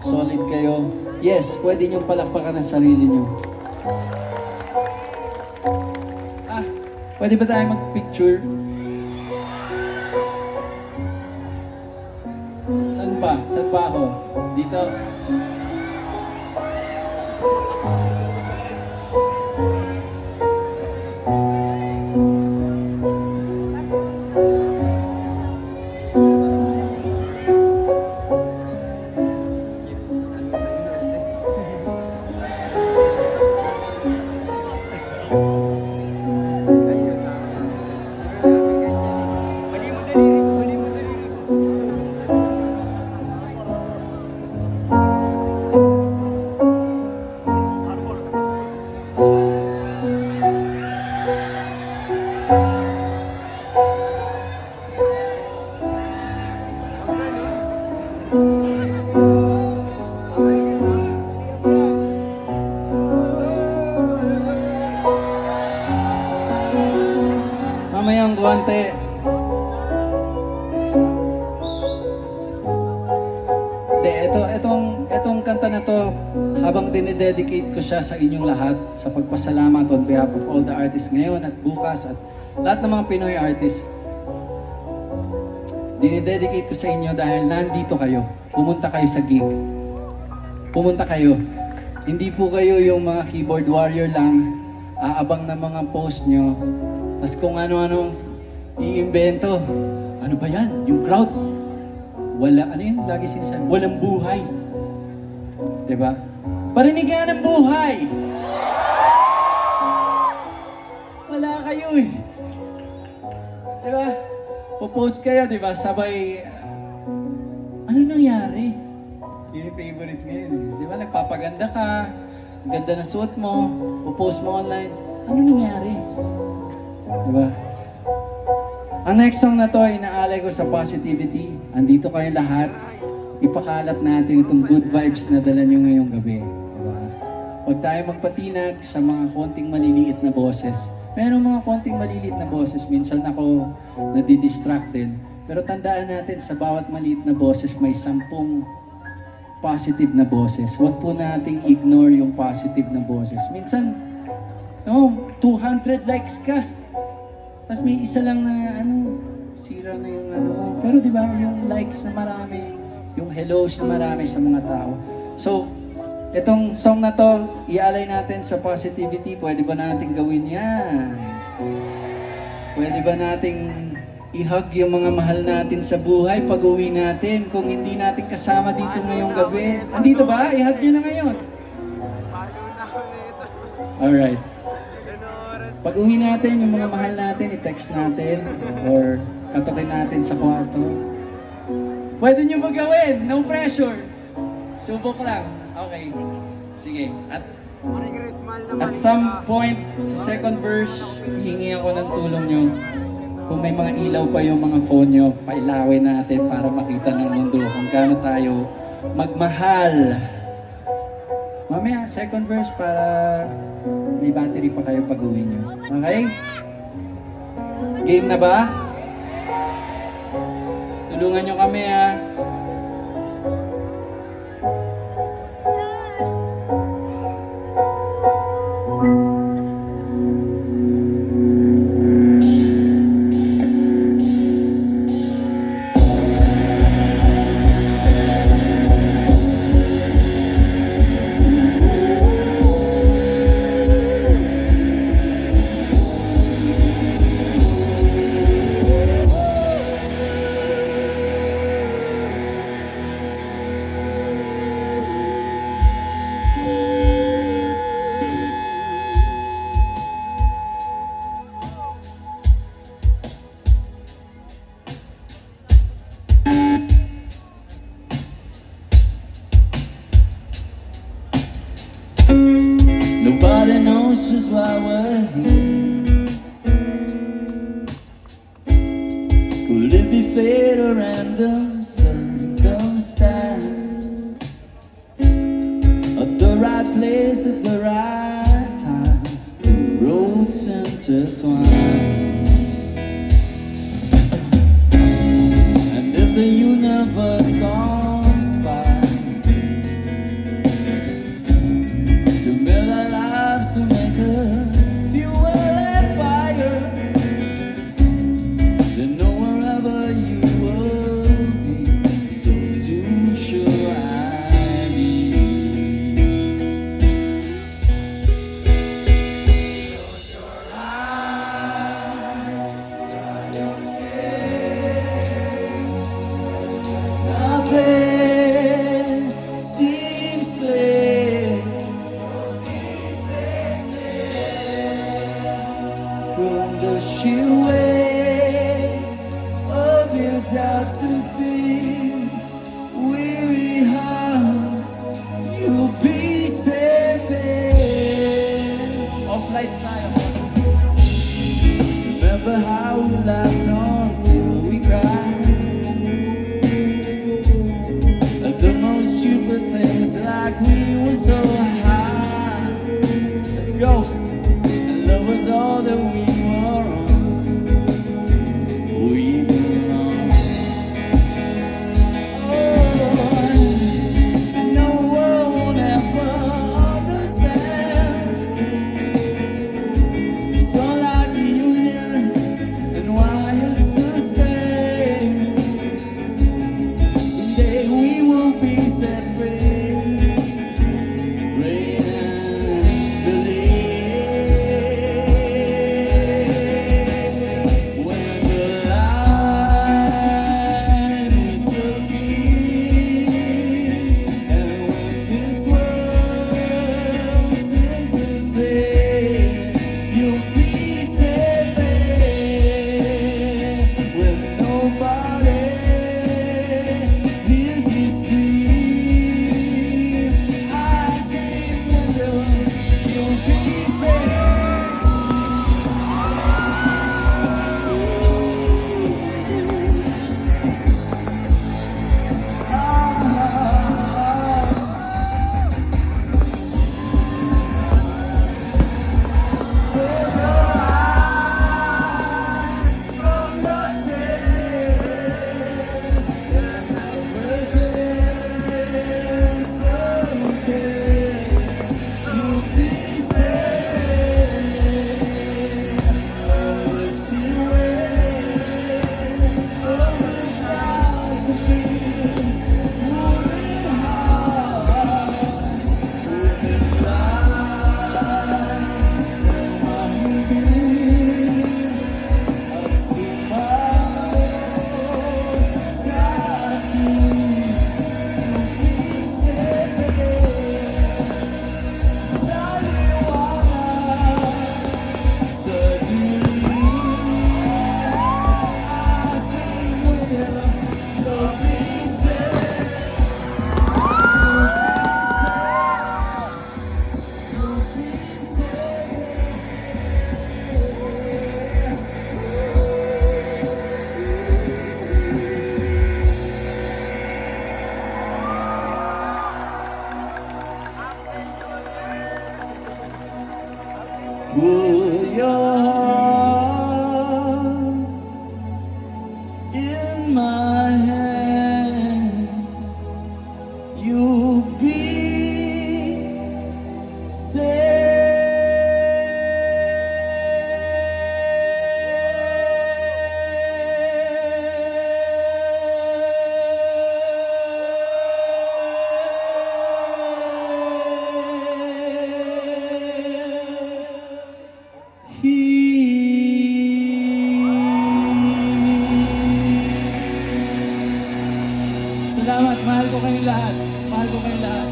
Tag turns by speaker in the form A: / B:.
A: Solid kayo. Yes, pwede niyong palakpakan ang sarili niyo. Pwede ba tayo mag-picture? Saan ba? Saan ba ako? Dito? Mamayang guwante. Itong kanta na to, habang dinededicate ko siya sa inyong lahat, sa pagpasalamat on behalf of all the artists ngayon at bukas at lahat ng mga Pinoy artists. Dinededicate ko sa inyo dahil nandito kayo. Pumunta kayo sa gig. Pumunta kayo. Hindi po kayo yung mga keyboard warrior lang, aabang ng mga post nyo. Tapos kung ano-anong iimbento. Ano ba yan? Yung crowd. Wala, ano yun? Lagi sinasabi, walang buhay. Diba? Parinigan ng buhay! Wala kayo eh. Diba? Popost kayo, diba? Sabay, ano nangyari? Yun yung favorite ngayon eh. Diba? Nagpapaganda ka, ang ganda ng suot mo, popost mo online. Ano nangyari? Diba? Ang next song na to, inaalay ko sa positivity. Andito kayo lahat. Ipakalat natin itong good vibes na dala nyo ngayong gabi. Diba? Huwag tayo magpatinag sa mga konting maliliit na boses. Merong mga konting maliliit na boses. Minsan ako nadidistracted. Pero tandaan natin, sa bawat maliit na boses, may 10 positive na boses. Huwag po nating ignore yung positive na boses. Minsan, 200 likes ka. Tapos may isa lang na sira na yung Pero di ba yung likes na marami, yung hellos na marami sa mga tao. So, itong song na to, ialay natin sa positivity. Pwede ba natin gawin yan? Pwede ba nating i-hug yung mga mahal natin sa buhay pag uwi natin kung hindi natin kasama dito ngayong gabi? Andito ba? I-hug nyo na ngayon. Alright. Pag uwi natin, yung mga mahal natin, i-text natin or katukin natin sa kwarto. Pwede nyo ba gawin? No pressure. Subok lang. Okay. Sige. At some point, sa second verse, hihingi ako ng tulong nyo. Kung may mga ilaw pa yung mga phone nyo, pailawin natin para makita ng mundo kung gaano tayo magmahal. Mamaya, second verse para may battery pa kayo pag-uwi nyo. Okay? Game na ba? Tulungan nyo kami ha. Nobody knows just why we're here. Could it be fate or random circumstance? At the right place at the right time, the roads intertwine. And if the universe comes by, set free. Pray and believe. When the light is appears, and when this world seems to say you'll be set free. When nobody hears you scream, I scream with you, you'll be saved. Put your heart in my hands, you'll be Salamat, mahal ko kayong lahat. Mahal ko kayong lahat.